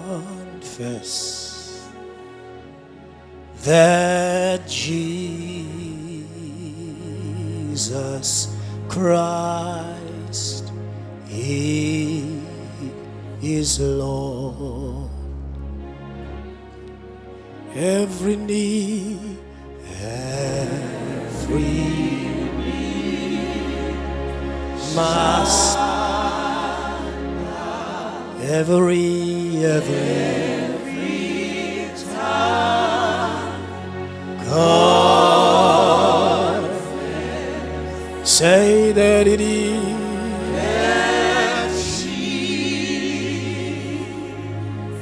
confess that Jesus Christ is Lord. Every knee must bow, every tongue confess. Say that it is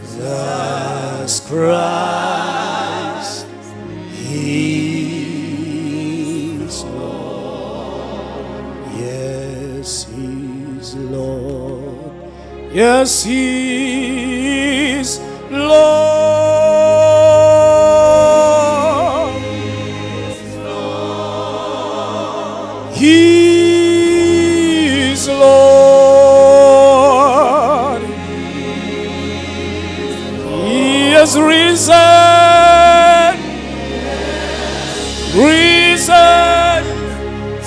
Jesus Christ is Lord. Yes, He's Lord. Yes, He is Lord. He is Lord. He has risen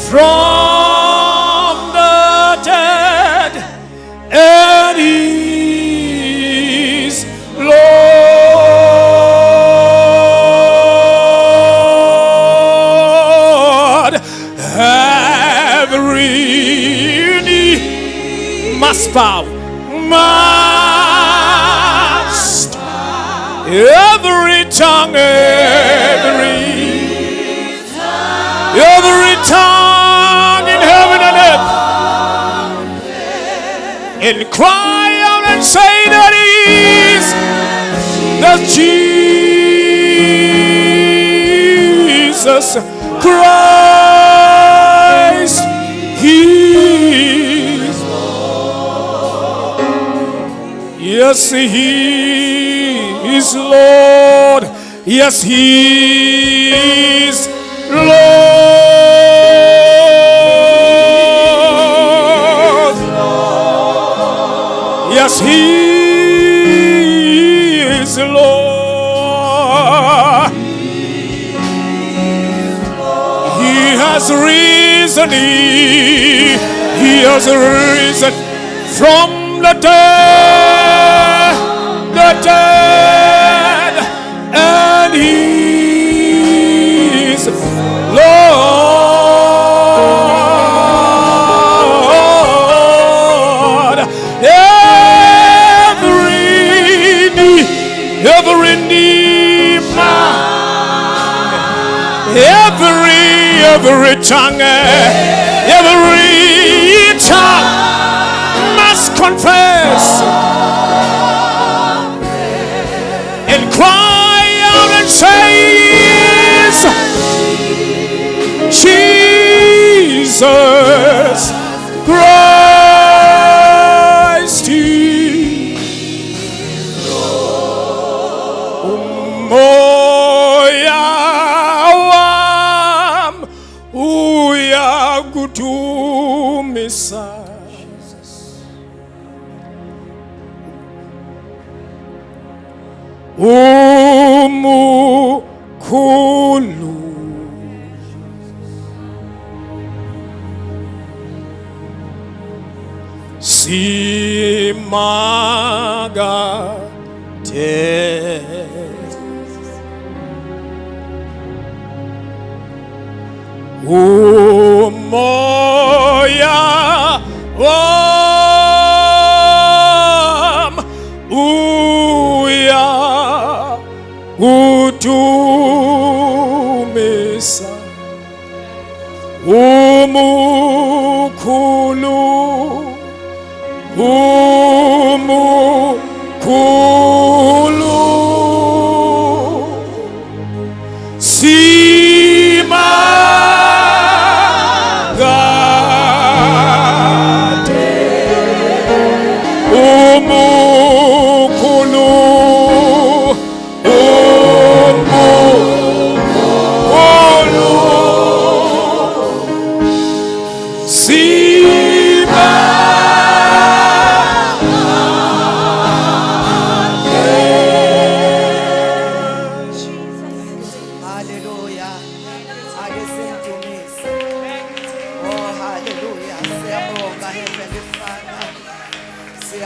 from the dead, and He is Lord. Every knee must bow, every tongue, every tongue in heaven and earth, and cry out and say that Jesus Christ, He is Lord. Yes, He is Lord. Yes, He is Lord. Yes, He is Lord. He has risen. He has risen from the dead. And He is Lord. Every knee, every tongue must confess and cry out and say, Jesus Christ is Lord. Moya wam uyakuthumisa. Umukhulu simakade umoya wam uya kuthumisa. Umukhulu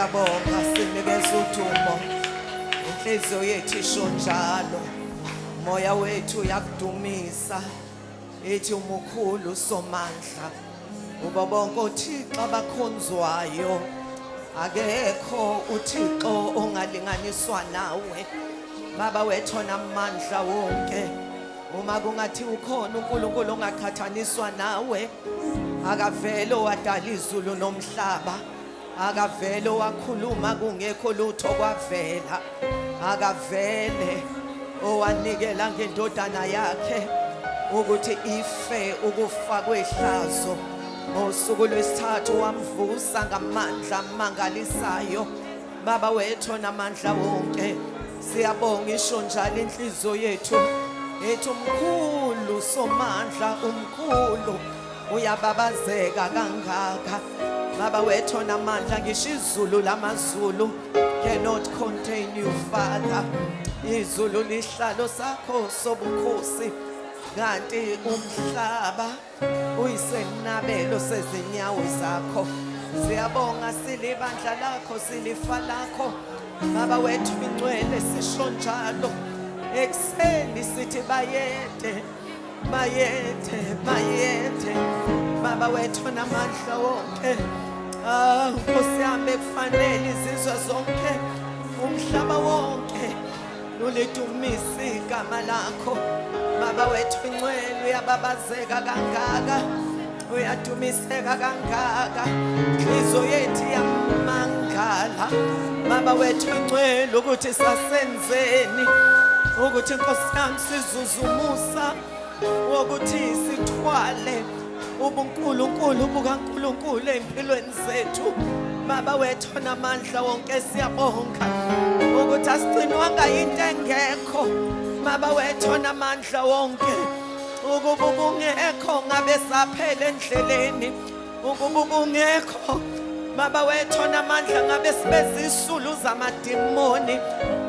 Siyabonga sinikeza udumo. Inhliziyo yethu isho njalo. Moya wethu uyakudumisa. Ethi umukhulu somandla. Uba bonke uThixo abakhonzwayo. Akekho uThixo ongalinganiswa nawe. Baba wethu onamandla wonke. Uma kungathi ukhona uNkulunkulu ongaqhathaniswa nawe, akavele wadala izulu nomhlaba, akavele wakhuluma kungekho lutho kwavela, akavele owanikela ngendodana yakhe ukuthi ife ukufa kwehlazo, ngosuku lwesithathu wamvusa ngamandla amangalisayo. Baba wethu onamandla wonke, siyabonga isho njalo inhliziyo yethu. Ethi umkhulu somandla, umkhulu uyababazeka kangaka. Baba wethu onamandla, ngisho izulu lamazulu cannot contain you, Father. Izulu lihlalo sakho sobukhosi, kanti umhlaba uyisenabelo sezinyawo zakho. Siyabonga silibandla lakho, silifa lakho. Baba wethu ingcwele sisho njalo. Ekseni sithi bayede, bayede, bayede. Baba wethu onamandla wonke, Nkosi yami kufanele izizwe zonke, umhlaba wonke ulidumisa igama lakho. Baba wethu ingcwele uyababazeka kangaka, uyadumiseka kangaka. Inhliziyo yethu iyamangala. Baba wethu ingcwele ukuthi sasenzeni, ukuthi Nkosi yami sizuzumusa, ukuthi sithwale ubuNkulunkulu bukaNkulunkulu empilweni zethu. Baba wethu onamandla wonke, siyabonga ukuthi asigcinwanga into engekho. Baba wethu onamandla wonke, ukuba ubungekho ngabe saphela endleleni, ukuba ubungekho Baba wethu onamandla ngabe sibeze isulu zamadimoni.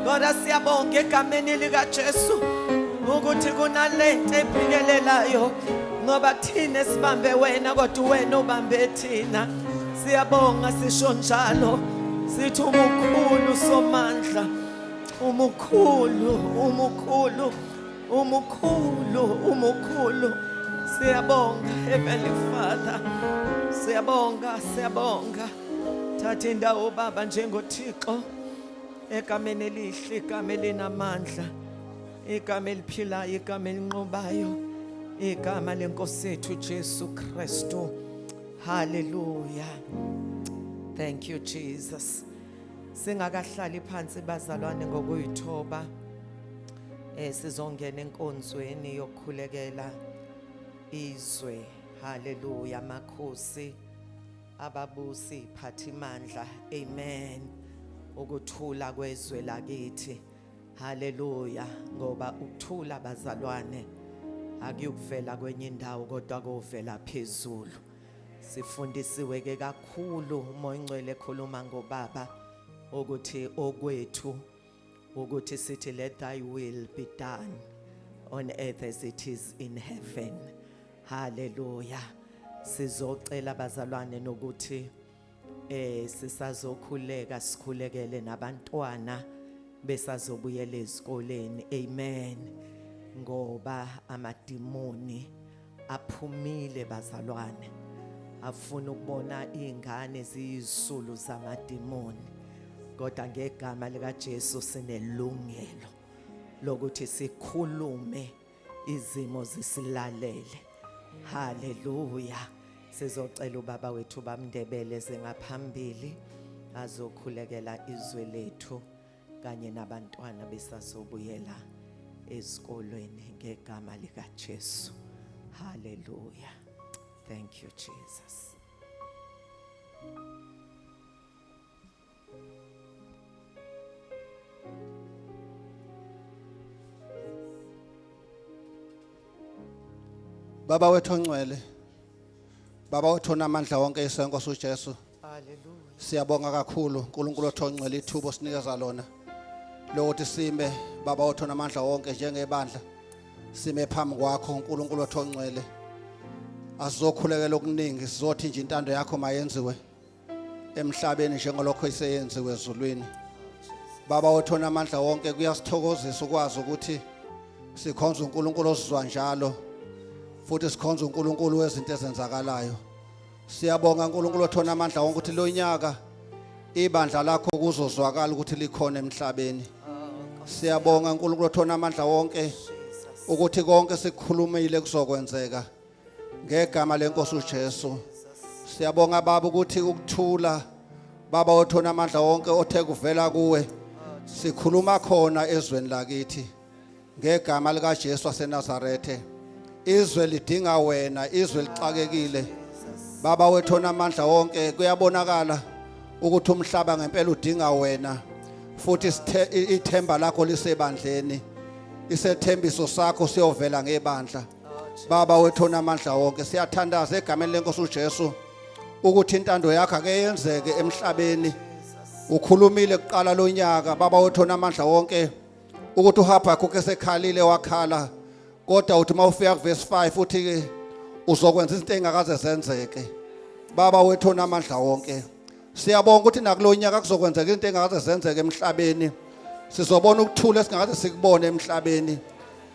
Kodwa siyabonga egameni likaJesu ukuthi kunalento ephikelelayo, ngoba thina sibambe wena kodwa wena ubambe thina. Siyabonga sisho njalo, sithi umukhulu somandla, umukhulu, umukhulu, umukhulu, umukhulu. Siyabonga Heavenly Father, siyabonga, siyabonga. Thatha indawo Baba njengoThixo, egameni elihle, igama elinamandla, igama eliphilayo, igama elinqobayo, igama lenkosi yethu Jesu Kristu. Hallelujah. Thank you Jesus. Singakahlali phansi bazalwane ngokuyithoba, sizongena enkonzweni yokukhulekela izwe. Hallelujah. Makhosi, ababusi, phathimandla, amen, ukuthula kwezwe lakithi. Hallelujah. Ngoba ukuthula bazalwane akuyukuvela kwenye indawo kodwa kovela phezulu. Sifundisiwe ke kakhulu uMoya oNgcwele ekhuluma ngoBaba ukuthi okwethu, ukuthi sithi let thy will be done on earth as it is in heaven. Hallelujah. Sizocela bazalwane nokuthi sisazokhuleka, sikhulekele nabantwana besazobuyela ezikoleni. Amen. Ngoba amadimoni aphumile bazalwane, afuna ukubona izingane ziyizisulu zamadimoni. Kodwa ngegama likaJesu sinelungelo lokuthi sikhulume, izimo zisilalele. Hallelujah. Sizocela uBaba wethu bamndebele zengaphambili azokhulekela izwe lethu kanye nabantwana besazobuyela ezikolweni ngegama likaJesu. Hallelujah. Thank you Jesus. Baba wethu ongcwele, Baba wethu onamandla wonke, isenkosi uJesu, Hallelujah. siyabonga kakhulu uNkulunkulu wethu ongcwele ithuba osinikeza lona lokuthi sime Baba wethu onamandla wonke njengebandla, sime phambi kwakho uNkulunkulu wethu ongcwele. Asizokhulekela okuningi, sizothi nje intando yakho mayenziwe emhlabeni njengolokho iseyenziwe ezulwini. Baba othona amandla wonke, kuyasithokozisa ukwazi ukuthi sikhonza uNkulunkulu osizwa njalo futhi sikhonza uNkulunkulu wezinto ezenzakalayo. Siyabonga uNkulunkulu othona amandla wonke ukuthi lo nyaka ibandla lakho kuzozwakala ukuthi likhona emhlabeni. Siyabonga uNkulunkulu othona amandla wonke ukuthi konke sikukhulumile kuzokwenzeka ngegama lenkosi uJesu. Siyabonga baba ukuthi ukuthula baba othona amandla wonke othe kuvela kuwe sikhuluma khona ezweni lakithi ngegama lika Jesu waseNazarethe. Izwe lidinga wena, izwe lixakekile baba wethona amandla wonke. Kuyabonakala ukuthi umhlaba ngempela udinga wena futhi ithemba lakho lisebandleni, isethembiso sakho siyovela ngebandla baba wethona amandla wonke. Siyathandaza egameni lenkosi uJesu ukuthi intando yakho ake yenzeke emhlabeni. Ukhulumile kuqala lo nyaka baba wethona amandla wonke ukuthi uHabhakhukhi esekhalile wakhala, kodwa uthi mawufika kuverse 5 uthi ke uzokwenza izinto engakaze zenzeke baba wethona amandla wonke. Siyabonga ukuthi nakulonyaka kuzokwenzeka izinto engakaze zenzeke emhlabeni. Sizobona ukuthula esingakaze sikubone emhlabeni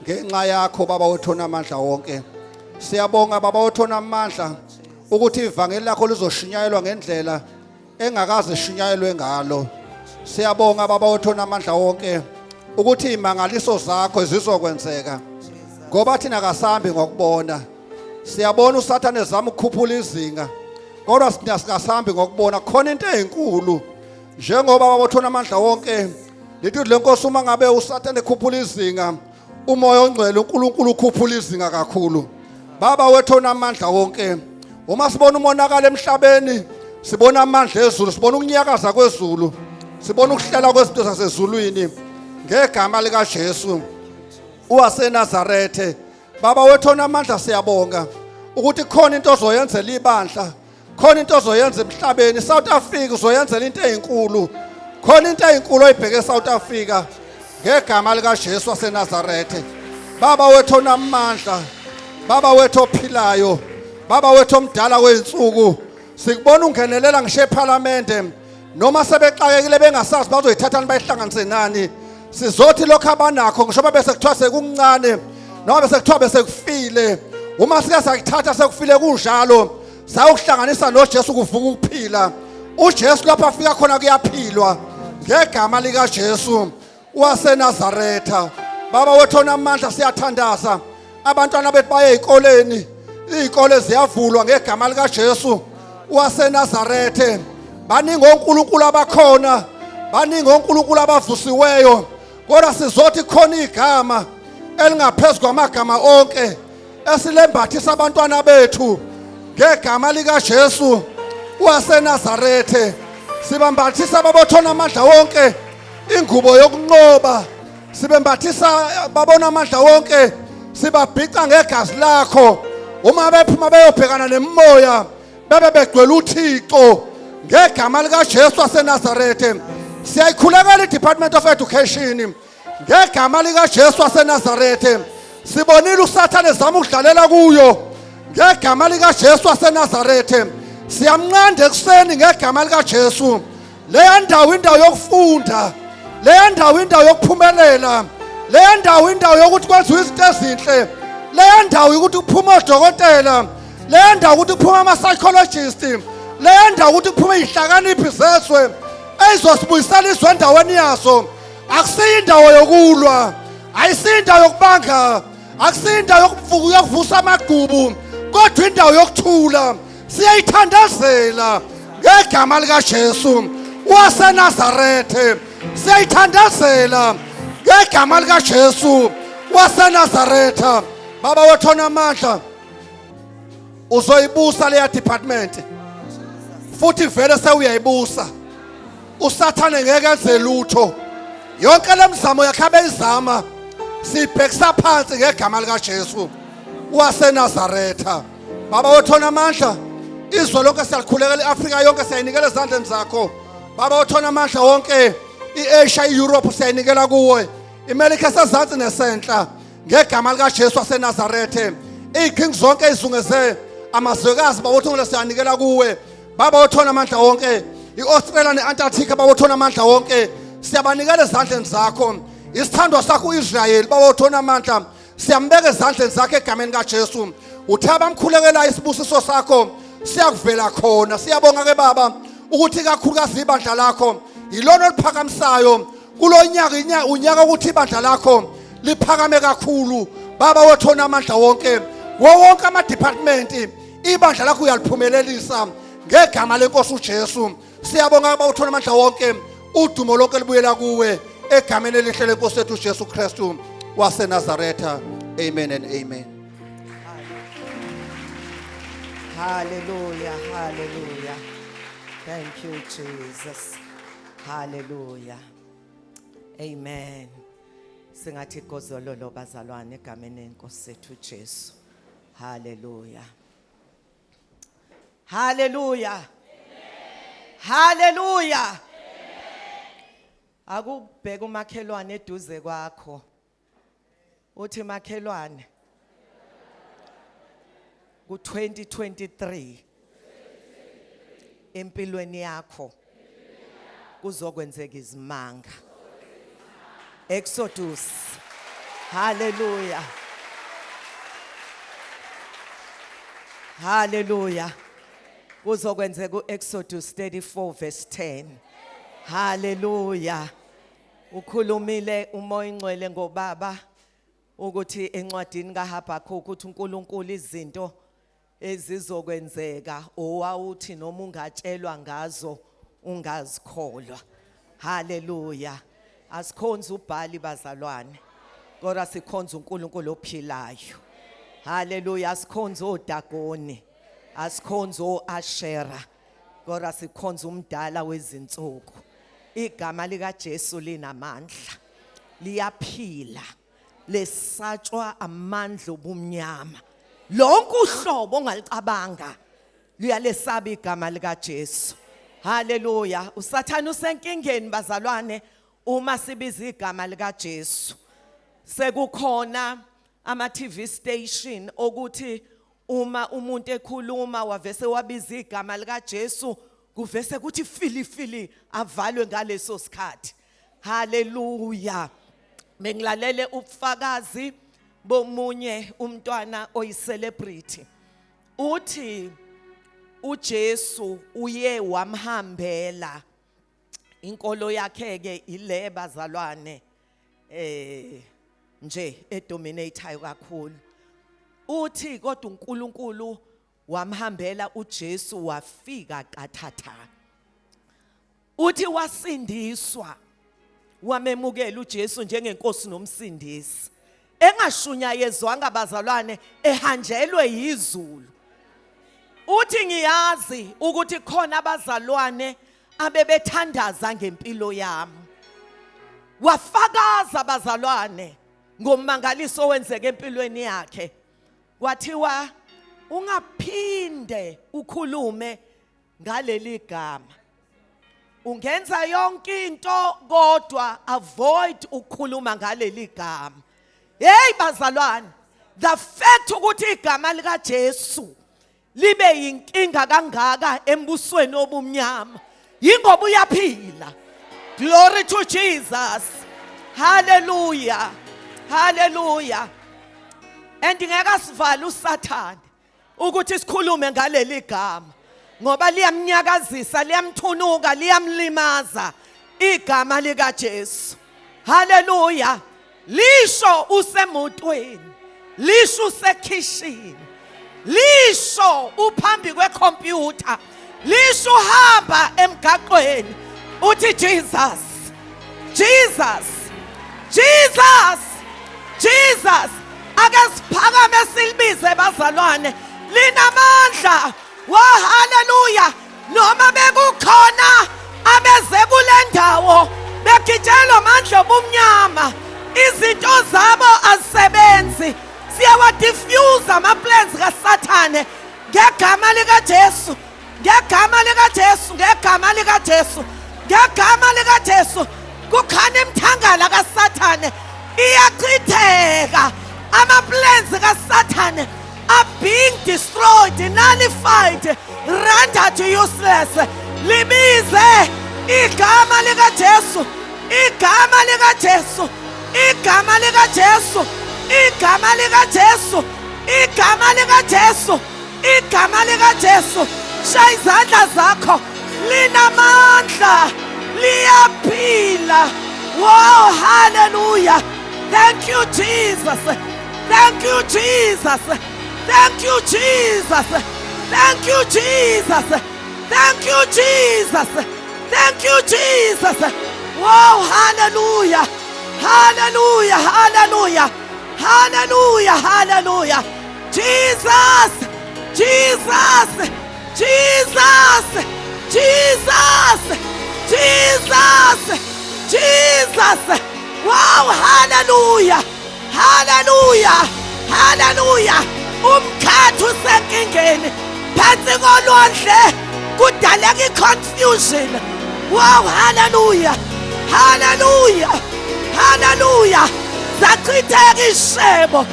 ngenxa yakho baba wethona amandla wonke. Siyabonga baba wethona amandla ukuthi ivangeli lakho lizoshinyayelwa ngendlela engakaze ishinyayelwe ngalo. Siyabonga baba wethona amandla wonke ukuthi imangaliso zakho zizokwenzeka ngoba thina kasambi ngokubona. Siyabona uSathane ezama ukukhuphula izinga kodwa singasambi ngokubona. Khona into ezinkulu njengoba baba wethona amandla wonke lithi lenkosi uma ngabe uSathane ekhuphula izinga, umoya ongcwele uNkulunkulu ukhuphula izinga kakhulu baba wethona amandla wonke. Uma sibona umonakalo emhlabeni, sibona amandla ezulu, sibona ukunyakaza kwezulu, sibona ukuhlela kwezinto zasezulwini ngegama lika Jesu waseNazarethe baba wethona amandla. Siyabonga ukuthi khona into ozoyenzela ibandla, khona into ozoyenza emhlabeni. South Africa uzoyenzela into ezinkulu, khona into ezinkulu oyibheke eSouth Africa ngegama lika Jesu waseNazarethe baba wethona amandla, baba wethu ophilayo, baba wethu omdala weinsuku. Sikubona ungenelela ngisho eParliamente noma sebexakekile bengasazi bazoyithatha bayihlanganise nani. Sizothi lokho abanakho ngisho bese kuthiwa sekuncane noma bese kuthiwa bese kufile, uma sike sakuthatha sekufile kunjalo sayukuhlanganisa noJesu kuvuka ukuphila. uJesu lapho afika khona kuyaphilwa ngegama lika Jesu waseNazaretha baba wethona amandla. Siyathandaza abantwana bethu baye ezikoleni, izikole ziyavulwa ngegama lika Jesu waseNazarethe. Baningi onkulunkulu abakhona, baningi onkulunkulu abavusiweyo, kodwa sizothi khona igama elingaphezulu kwamagama onke esilembathisa abantwana bethu ngegama lika Jesu waseNazarethe. Sibambathisa babothona amandla wonke ingubo yokunqoba, sibembathisa babona amandla wonke, sibabhica ngegazi lakho. Uma bephuma beyobhekana nemoya bebe begcwele uThixo ngegama lika Jesu waseNazarethe. Siyayikhulekela iDepartment of Education ngegama lika Jesu waseNazarethe. Sibonile uSathane ezama ukudlalela kuyo ngegama lika Jesu waseNazarethe. Siyamnqanda ekuseni ngegama lika Jesu. Le ndawo indawo yokufunda, le ndawo indawo yokuphumelela, le ndawo indawo yokuthi kwenziwe izinto ezinhle, le ndawo ukuthi kuphuma odokotela, le ndawo ukuthi kuphuma ama-psychologist, le ndawo ukuthi kuphuma izihlakaniphi zeswe ezosibuyisela izwe endaweni yaso. Akusiyo indawo yokulwa, ayisiyo indawo yokubanga, akusiyo indawo yokuvusa amagubu, kodwa indawo yokuthula. Siyayithandazela ngegama lika Jesu waseNazarethe. Siyayithandazela ngegama lika Jesu waseNazaretha baba wethona amandla. Uzoyibusa leya department futhi vele sewuyayibusa. uSathane ngeke enze lutho. Yonke lemizamo yakhe abeyizama sibhekisa phansi ngegama lika Jesu waseNazaretha baba wethona amandla. Izwe lonke siyalikhulekela, iAfrika yonke siyayinikela ezandleni zakho baba wethona amandla wonke. iAsia, iEurope siyayinikela kuwe, iMelika esezantsi nesentla ngegama lika Jesu waseNazarethe. Izinkingi zonke izungeze amazwekazi baba wethu siyanikela kuwe baba wethona amandla wonke. 𝑖Australia ne-Antarctica bawothona amandla wonke siyabanikela ezandleni zakho isithandwa sakho uIsrael bawothona amandla siyambeka ezandleni zakhe egameni kaJesu uthe bamkhulekelayo isibusiso sakho siyakuvela khona siyabonga ke baba ukuthi kakhulukazi ibandla lakho yilona oliphakamisayo kulonyaka unyaka ukuthi ibandla lakho liphakame kakhulu baba wothona amandla wonke wonke ama-department ibandla lakho uyaliphumelelisa ngegama lenkosi uJesu siyabonga baba wothona amandla wonke udumo lonke libuyela kuwe egameni elihle lenkosi yethu uJesu Kristu waseNazaretha amen and amen. Hallelujah, hallelujah. Thank you, Jesus. Hallelujah. Amen. Singathi kozololo bazalwane egameni lenkosi yethu uJesu. Hallelujah. Hallelujah. Hallelujah. Akubheka umakhelwane eduze kwakho. Uthi makhelwane ku-2023 empilweni yakho kuzokwenzeka izimanga. Exodus. Hallelujah. Hallelujah. Kuzokwenzeka u-Exodus 34 verse 10. Hallelujah. Ukhulumile umoya ingcwele ngobaba ukuthi encwadini kaHabakuk ukuthi uNkulunkulu izinto ezizokwenzeka owawuthi noma ungatshelwa ngazo ungazikholwa. Hallelujah. Asikhonza uBhali bazalwane kodwa sikhonza uNkulunkulu ophilayo. Hallelujah. Asikhonza oDagoni, asikhonza oAshera kodwa sikhonza umdala wezinsuku. Igama likaJesu linamandla, liyaphila, lesatshwa amandla obumnyama. Lonke uhlobo ongalicabanga luyalesaba igama likaJesu. Hallelujah. Usathana usenkingeni bazalwane uma sibiza igama likaJesu. Sekukhona ama-TV station ukuthi uma umuntu ekhuluma wavese wabiza igama likaJesu kuvese ukuthi fili avalwe ngaleso sikhathi. Hallelujah. Mengilalele ubufakazi bomunye umntwana oyi-celebrity. Uthi uJesu uye wamhambela. Inkolo yakhe ke ile bazalwane nje edominateayo kakhulu. Uthi kodwa uNkulunkulu wamhambela uJesu wafika qathatha. Uthi wasindiswa wamemukela uJesu njengenkosi nomsindisi. Engashunyayezwanga bazalwane ehanjelwe yizulu. Uthi ngiyazi ukuthi khona abazalwane abebethandaza ngempilo yami. Wafakaza bazalwane ngomangaliso owenzeke empilweni yakhe. Kwathiwa ungaphinde ukhulume ngaleli gama. Ungenza yonke into kodwa avoid ukukhuluma ngaleli gama. Hey bazalwane, the fact ukuthi igama likaJesu libe yinkinga kangaka embusweni obumnyama yingoba uyaphila. Glory to Jesus. Hallelujah. Hallelujah. And ngeke sivala uSathane ukuthi sikhulume ngaleli gama ngoba liyamnyakazisa, liyamthunuka, liyamlimaza igama likaJesu. Hallelujah. Lisho usemotweni, lisho usekhishini, lisho uphambi kwecomputer, lisho uhamba emgaqweni uthi Jesus, Jesus, Jesus, Jesus. Ake siphakame silibize bazalwane, linamandla. Wo hallelujah. Noma bekukhona abeze kule ndawo begijela amandla obumnyama, izinto zabo azisebenzi, siyawadifuse ama-plans kaSathane ngegama likaJesu, ngegama likaJesu, ngegama likaJesu, ngegama likaJesu. Kukhona imthangala kaSathane iyachitheka. Ama-plans kaSathane are being destroyed, nullified, rendered useless libize igama likaJesu, igama likaJesu, igama likaJesu, igama likaJesu, igama likaJesu, igama likaJesu. Shaya izandla zakho, linamandla, liyaphila. Wow, hallelujah. Thank you, Jesus. Thank you, Jesus. Thank you, Jesus. Thank you, Jesus. Thank you, Jesus. Thank you, Jesus. Wow, hallelujah. Hallelujah, hallelujah. Hallelujah, hallelujah. Jesus, Jesus, Jesus, Jesus, Jesus, Jesus. Wow, hallelujah, hallelujah, hallelujah. Umkhathi usenkingeni phansi kolwandle kudaleka i-confusion. Wow, hallelujah, hallelujah, hallelujah. Zachitheka ishebo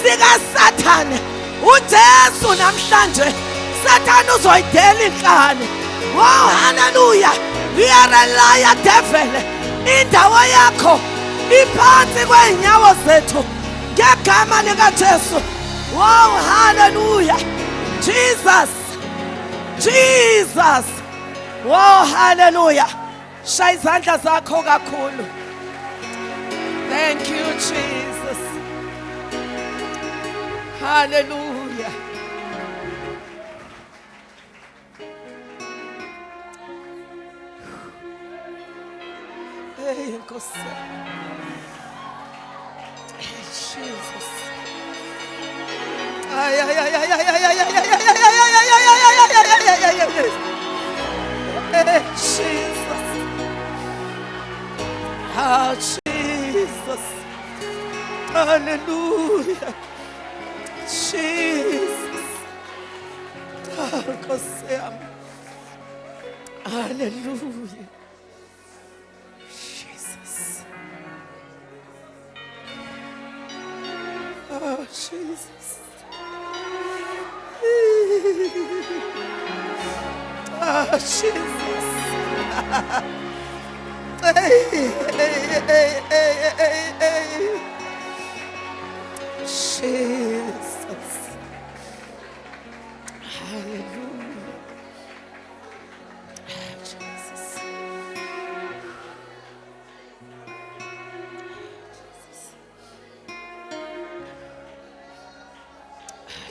sikaSathane. uJesu namhlanje Sathane uzoyidela inhlane. Wow, hallelujah. You are a liar, devil. Indawo yakho iphansi kweinyawo zethu ngegama likaJesu. Wow, hallelujah. Jesus, Jesus. Wow, hallelujah. Shaya izandla zakho kakhulu. Thank you, Jesus. Hallelujah. Hey, Nkosi. Hey, Jesus. Ay, ay, ay, ay, ay, ay, ay, ay, ay, ay, ay, ay, ay, ay, ay, ay. Hey, Jesus. Ah, Jesus. Hallelujah. Jesus. Ah, Nkosi yami. Hallelujah. Jesus. Oh, Jesus. Oh, Jesus. Hey, hey, hey, hey, hey, hey. Jesus. Hallelujah. Jesus.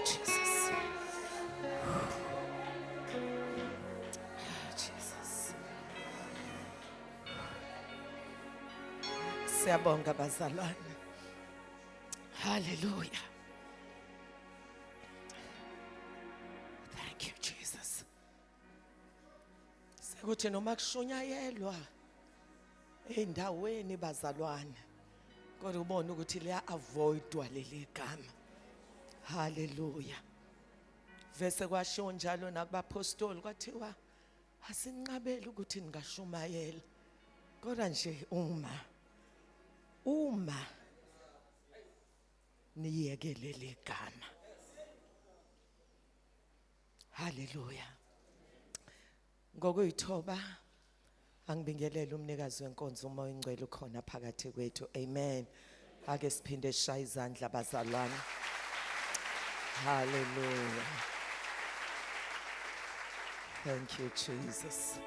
Jesus. Jesus. Siyabonga bazalwane. Hallelujah. Thank you, Jesus. Sekuthi noma kushunyayelwa endaweni bazalwane, kodwa ubone ukuthi liya-avoidwa leli gama. Hallelujah. Vese kwashiwo njalo nakubapostoli kwathiwa asinqabeli ukuthi ningashumayela, kodwa nje uma niyekele legama. Hallelujah. Ngokuyithoba angibingelele umnikazi wenkonzo umoya ingcwele ukhona phakathi kwethu. Amen. Ake siphinde sishaya izandla bazalwane. Hallelujah. Thank you, Jesus.